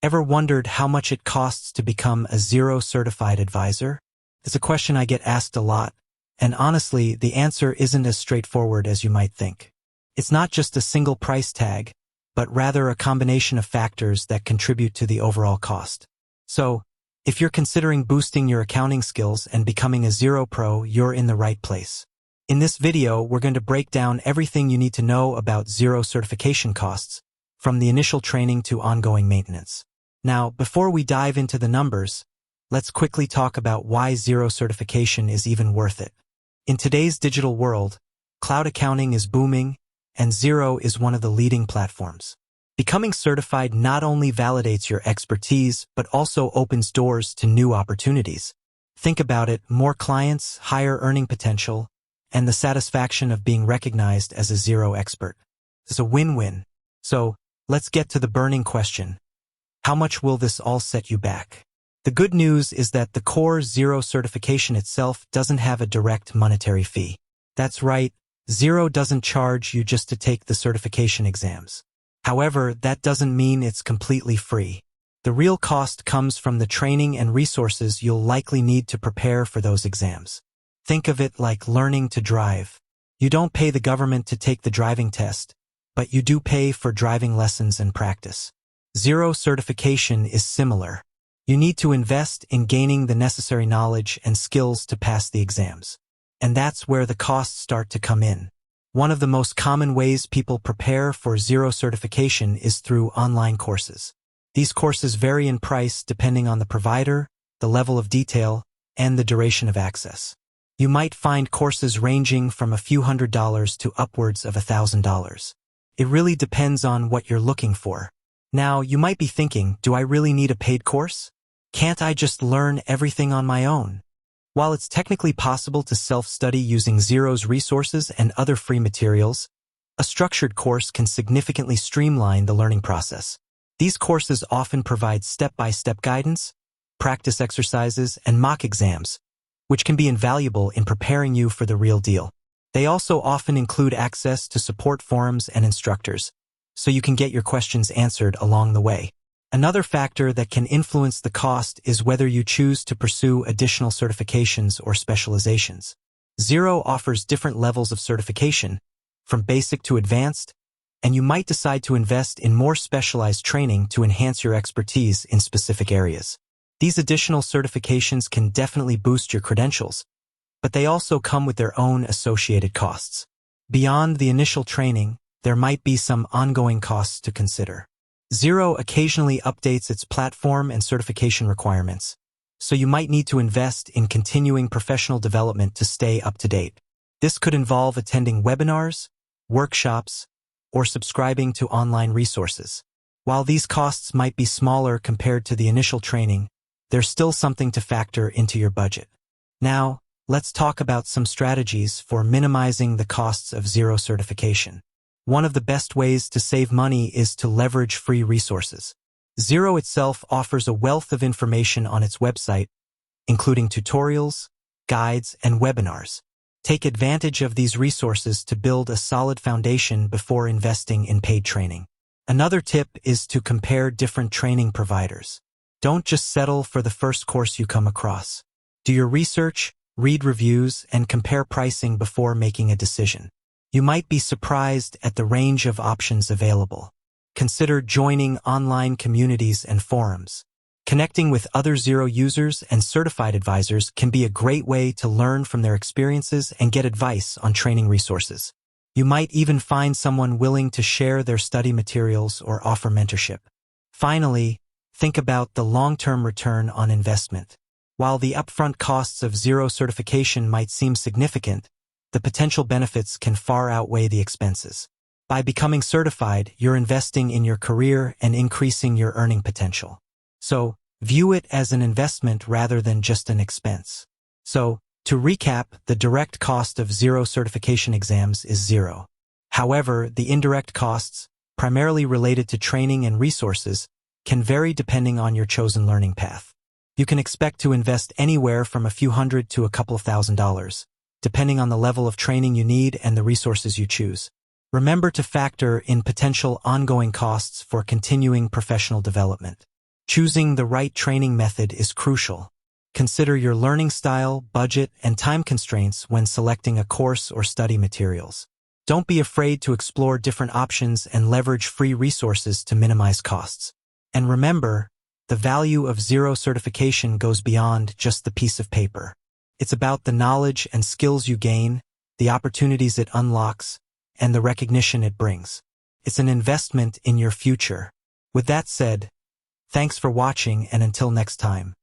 Ever wondered how much it costs to become a Xero certified advisor? It's a question I get asked a lot, and honestly, the answer isn't as straightforward as you might think. It's not just a single price tag, but rather a combination of factors that contribute to the overall cost. So, if you're considering boosting your accounting skills and becoming a Xero pro, you're in the right place. In this video, we're going to break down everything you need to know about Xero certification costs, from the initial training to ongoing maintenance. Now, before we dive into the numbers, let's quickly talk about why Xero certification is even worth it. In today's digital world, cloud accounting is booming, and Xero is one of the leading platforms. Becoming certified not only validates your expertise, but also opens doors to new opportunities. Think about it: more clients, higher earning potential, and the satisfaction of being recognized as a Xero expert. It's a win-win. So, let's get to the burning question. How much will this all set you back? The good news is that the core Xero certification itself doesn't have a direct monetary fee. That's right, Xero doesn't charge you just to take the certification exams. However, that doesn't mean it's completely free. The real cost comes from the training and resources you'll likely need to prepare for those exams. Think of it like learning to drive. You don't pay the government to take the driving test, but you do pay for driving lessons and practice. Xero certification is similar. You need to invest in gaining the necessary knowledge and skills to pass the exams. And that's where the costs start to come in. One of the most common ways people prepare for Xero certification is through online courses. These courses vary in price depending on the provider, the level of detail, and the duration of access. You might find courses ranging from a few $100s to upwards of $1,000. It really depends on what you're looking for. Now, you might be thinking, do I really need a paid course? Can't I just learn everything on my own? While it's technically possible to self-study using Xero's resources and other free materials, a structured course can significantly streamline the learning process. These courses often provide step-by-step guidance, practice exercises, and mock exams, which can be invaluable in preparing you for the real deal. They also often include access to support forums and instructors, so you can get your questions answered along the way. Another factor that can influence the cost is whether you choose to pursue additional certifications or specializations. Xero offers different levels of certification, from basic to advanced, and you might decide to invest in more specialized training to enhance your expertise in specific areas. These additional certifications can definitely boost your credentials, but they also come with their own associated costs. Beyond the initial training, there might be some ongoing costs to consider. Xero occasionally updates its platform and certification requirements, so you might need to invest in continuing professional development to stay up to date. This could involve attending webinars, workshops, or subscribing to online resources. While these costs might be smaller compared to the initial training, there's still something to factor into your budget. Now, let's talk about some strategies for minimizing the costs of Xero certification. One of the best ways to save money is to leverage free resources. Xero itself offers a wealth of information on its website, including tutorials, guides, and webinars. Take advantage of these resources to build a solid foundation before investing in paid training. Another tip is to compare different training providers. Don't just settle for the first course you come across. Do your research, read reviews, and compare pricing before making a decision. You might be surprised at the range of options available. Consider joining online communities and forums. Connecting with other Xero users and certified advisors can be a great way to learn from their experiences and get advice on training resources. You might even find someone willing to share their study materials or offer mentorship. Finally, think about the long-term return on investment. While the upfront costs of Xero certification might seem significant, the potential benefits can far outweigh the expenses. By becoming certified, you're investing in your career and increasing your earning potential. So, view it as an investment rather than just an expense. So, to recap, the direct cost of Xero certification exams is zero. However, the indirect costs, primarily related to training and resources, can vary depending on your chosen learning path. You can expect to invest anywhere from a few hundred to a couple of $1,000s, depending on the level of training you need and the resources you choose. Remember to factor in potential ongoing costs for continuing professional development. Choosing the right training method is crucial. Consider your learning style, budget, and time constraints when selecting a course or study materials. Don't be afraid to explore different options and leverage free resources to minimize costs. And remember, the value of Xero certification goes beyond just the piece of paper. It's about the knowledge and skills you gain, the opportunities it unlocks, and the recognition it brings. It's an investment in your future. With that said, thanks for watching, and until next time.